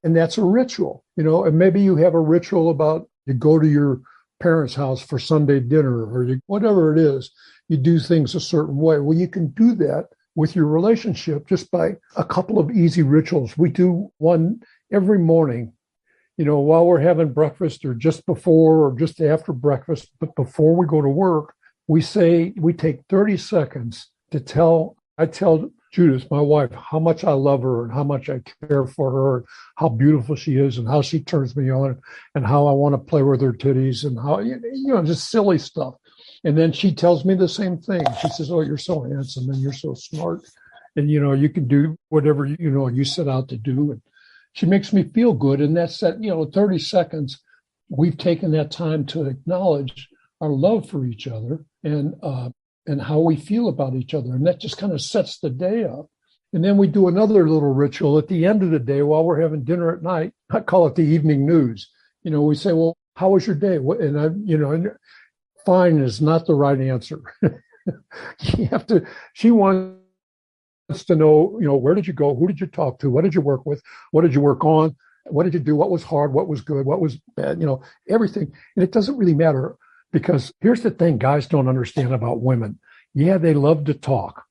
And that's a ritual, and maybe you have a ritual about you go to your parents' house for Sunday dinner or whatever it is, you do things a certain way. Well, you can do that with your relationship just by a couple of easy rituals. We do one every morning, while we're having breakfast or just before or just after breakfast, but before we go to work, we take 30 seconds I tell Judith, my wife, how much I love her and how much I care for her, and how beautiful she is and how she turns me on and how I want to play with her titties and how, just silly stuff. And then she tells me the same thing. She says, oh, you're so handsome and you're so smart. And, you can do whatever, you set out to do. And she makes me feel good. And that's that, 30 seconds, we've taken that time to acknowledge our love for each other and how we feel about each other. And that just kind of sets the day up. And then we do another little ritual at the end of the day while we're having dinner at night. I call it the evening news. We say, well, how was your day? And fine is not the right answer. She wants to know, where did you go? Who did you talk to? What did you work with? What did you work on? What did you do? What was hard? What was good? What was bad? Everything. And it doesn't really matter. Because here's the thing guys don't understand about women. Yeah, they love to talk.